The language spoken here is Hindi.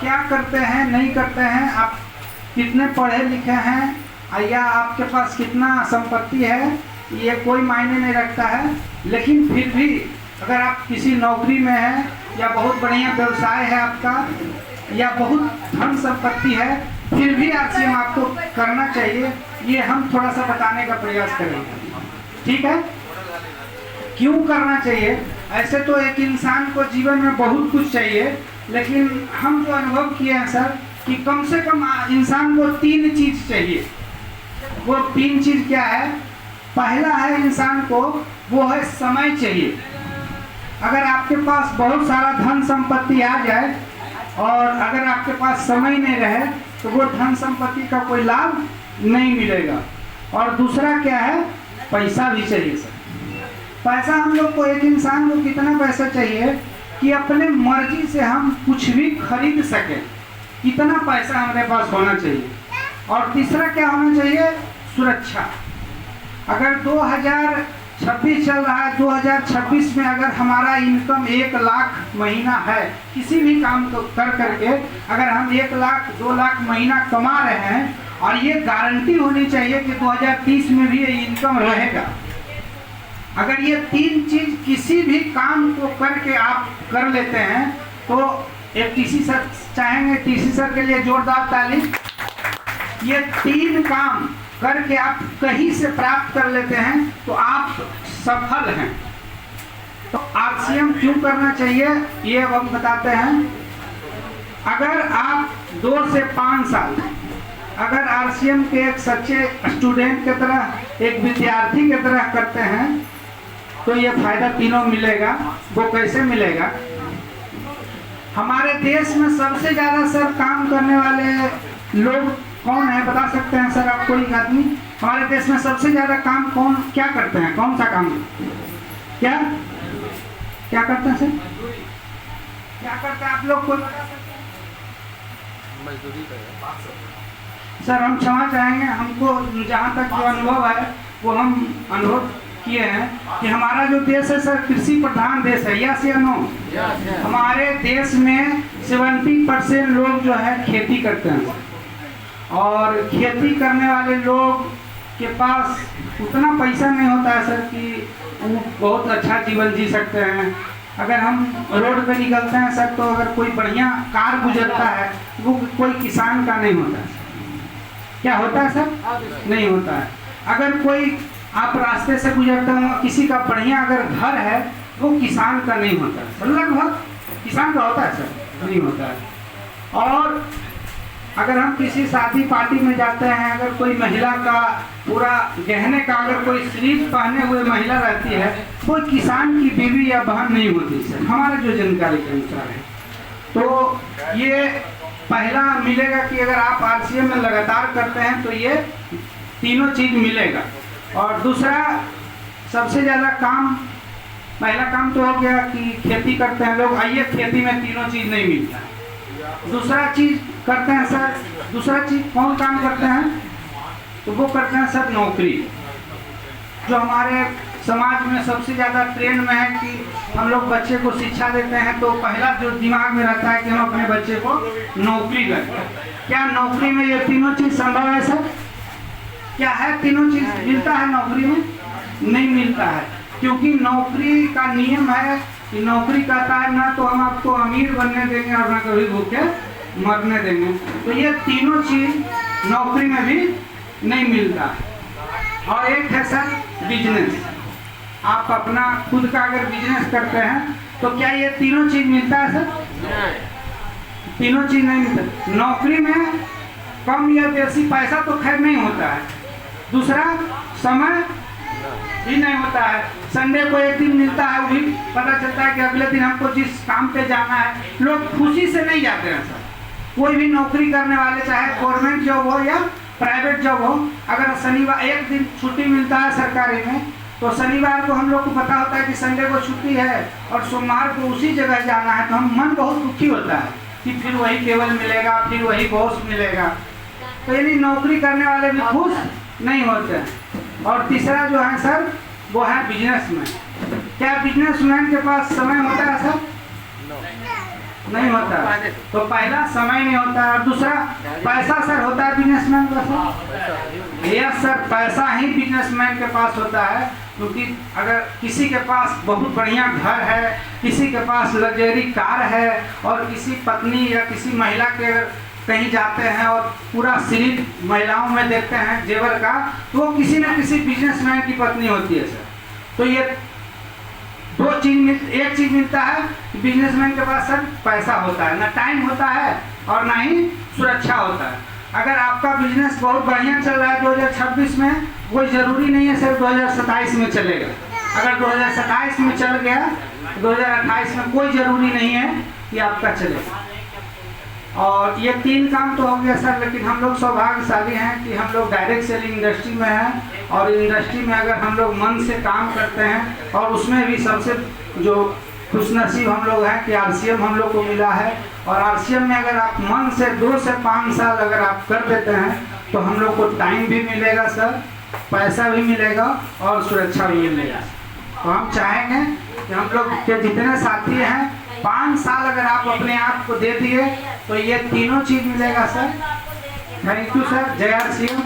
क्या करते हैं नहीं करते हैं, आप कितने पढ़े लिखे हैं या आपके पास कितना संपत्ति है, ये कोई मायने नहीं रखता है। लेकिन फिर भी अगर आप किसी नौकरी में हैं या बहुत बढ़िया व्यवसाय है आपका या बहुत धन संपत्ति है, फिर भी आरसीएम आपको करना चाहिए। ये हम थोड़ा सा बताने का प्रयास करेंगे, ठीक है। क्यों करना चाहिए? ऐसे तो एक इंसान को जीवन में बहुत कुछ चाहिए, लेकिन हम जो अनुभव किए हैं सर कि कम से कम इंसान को 3 चीज चाहिए। वो 3 चीज क्या है? पहला है इंसान को, वो है समय चाहिए। अगर आपके पास बहुत सारा धन संपत्ति आ जाए और अगर आपके पास समय नहीं रहे तो वो धन संपत्ति का कोई लाभ नहीं मिलेगा। और दूसरा क्या है? पैसा भी चाहिए सर। पैसा हम लोग को, एक इंसान को कितना पैसा चाहिए कि अपने मर्जी से हम कुछ भी खरीद सकें, इतना पैसा हमारे पास होना चाहिए। और तीसरा क्या होना चाहिए? सुरक्षा। अगर 2026 चल रहा है, 2026 में अगर हमारा इनकम 1 लाख महीना है, किसी भी काम को कर करके अगर हम 1 लाख 2 लाख महीना कमा रहे हैं और ये गारंटी होनी चाहिए कि 2030 में भी ये इनकम रहेगा। अगर ये 3 चीज किसी भी काम को करके आप कर लेते हैं तो एक टीसी सर चाहेंगे, टीसी सर के लिए जोरदार ताली। ये 3 काम करके आप कहीं से प्राप्त कर लेते हैं तो आप सफल हैं। तो आरसीएम क्यों करना चाहिए ये हम बताते हैं। अगर आप 2 से 5 साल अगर आरसीएम के एक सच्चे स्टूडेंट की तरह, एक विद्यार्थी की तरह करते हैं तो ये फायदा तीनों मिलेगा। वो कैसे मिलेगा? हमारे देश में सबसे ज्यादा सर काम करने वाले लोग कौन है बता सकते हैं सर? आप कोई आदमी हमारे देश में सबसे ज्यादा काम कौन क्या करते हैं? कौन सा काम? क्या क्या करते हैं सर? क्या करते हैं आप लोग? कोई मजदूरी सर हम क्षमा चाहेंगे, हमको जहाँ तक जो अनुभव है वो हम अनुभव किए हैं कि हमारा जो देश है सर कृषि प्रधान देश है। यस या नो? हमारे देश में 70% लोग जो है खेती करते हैं और खेती करने वाले लोग के पास उतना पैसा नहीं होता है सर कि वो बहुत अच्छा जीवन जी सकते हैं। अगर हम रोड पे निकलते हैं सर तो अगर कोई बढ़िया कार गुजरता है वो कोई किसान का नहीं होता है। क्या होता है सर? नहीं होता है। अगर कोई आप रास्ते से गुजरते हो किसी का बढ़िया अगर घर है वो किसान का नहीं होता है सर। लगभग किसान का होता है सर? नहीं होता है। और अगर हम किसी शादी पार्टी में जाते हैं, अगर कोई महिला का पूरा गहने का अगर कोई स्लीव पहने हुए महिला रहती है, कोई किसान की बीवी या बहन नहीं होती सर, हमारे जो जानकारी के अनुसार है। तो ये पहला मिलेगा कि अगर आप आरसीएम में लगातार करते हैं तो ये तीनों चीज मिलेगा। और दूसरा सबसे ज़्यादा काम, पहला काम तो हो गया कि खेती करते हैं लोग। आइए, खेती में तीनों चीज़ नहीं मिलता है। दूसरा चीज़ करते हैं सर, दूसरा चीज़ कौन काम करते हैं? तो वो करते हैं सर नौकरी। जो हमारे समाज में सबसे ज़्यादा ट्रेंड में है कि हम लोग बच्चे को शिक्षा देते हैं तो पहला जो दिमाग में रहता है कि हम अपने बच्चे को नौकरी करें। क्या नौकरी में ये तीनों चीज़ संभव है सर? क्या है तीनों चीज मिलता है नौकरी में? नहीं मिलता है, क्योंकि नौकरी का नियम है कि नौकरी कहता है ना तो हम आपको अमीर बनने देंगे और ना कभी भूखे मरने देंगे। तो ये तीनों चीज नौकरी में भी नहीं मिलता है। और एक है सर बिजनेस। आप अपना खुद का अगर बिजनेस करते हैं तो क्या ये तीनों चीज मिलता है सर? तीनों चीज नहीं मिलता। नौकरी में कम या बेसी पैसा तो खैर नहीं होता है, दूसरा समय भी नहीं होता है। संडे को एक दिन मिलता है, वो भी पता चलता है कि अगले दिन हमको जिस काम पे जाना है, लोग खुशी से नहीं जाते हैं सर। कोई भी नौकरी करने वाले, चाहे गवर्नमेंट जॉब हो या प्राइवेट जॉब हो, अगर शनिवार एक दिन छुट्टी मिलता है सरकारी में तो शनिवार को हम लोग को पता होता है कि संडे को छुट्टी है और सोमवार को उसी जगह जाना है, तो हम मन बहुत दुखी होता है कि फिर वही टेबल मिलेगा, फिर वही बॉस मिलेगा। तो यानी नौकरी करने वाले भी खुश नहीं होते हैं। और तीसरा जो है सर वो है बिजनेसमैन। क्या बिजनेसमैन के पास समय होता है सर? नहीं होता है। तो पहला समय नहीं होता है, और दूसरा पैसा सर होता है बिजनेसमैन का सर। यस सर, पैसा ही बिजनेसमैन के पास होता है, क्योंकि अगर किसी के पास बहुत बढ़िया घर है, किसी के पास लग्जरी कार है, और किसी पत्नी या किसी महिला के कहीं जाते हैं और पूरा सिलिप महिलाओं में देखते हैं जेवर का, तो वो किसी न किसी बिजनेसमैन की पत्नी होती है सर। तो ये एक चीज मिलता है, बिजनेसमैन के पास सर पैसा होता है, ना टाइम होता है और ना ही सुरक्षा होता है। अगर आपका बिजनेस बहुत बढ़िया चल रहा है 2026 में, कोई ज़रूरी नहीं है सर 2027 में चलेगा। अगर 2027 में चल गया, 2028 में कोई ज़रूरी नहीं है कि आपका चलेगा। और ये 3 काम तो हो गया सर, लेकिन हम लोग सौभाग्यशाली हैं कि हम लोग डायरेक्ट सेलिंग इंडस्ट्री में हैं, और इंडस्ट्री में अगर हम लोग मन से काम करते हैं, और उसमें भी सबसे जो खुशनसीब हम लोग हैं कि RCM हम लोग को मिला है, और RCM में अगर आप मन से 2 से 5 साल अगर आप कर देते हैं, तो हम लोग को टाइम भी मिलेगा सर, पैसा भी मिलेगा और सुरक्षा भी मिलेगा। तो हम चाहेंगे कि हम लोग के जितने साथी हैं 5 साल अगर आप अपने आप को दे दिए तो ये तीनों चीज़ मिलेगा सर। Thank you sir. जय RCM।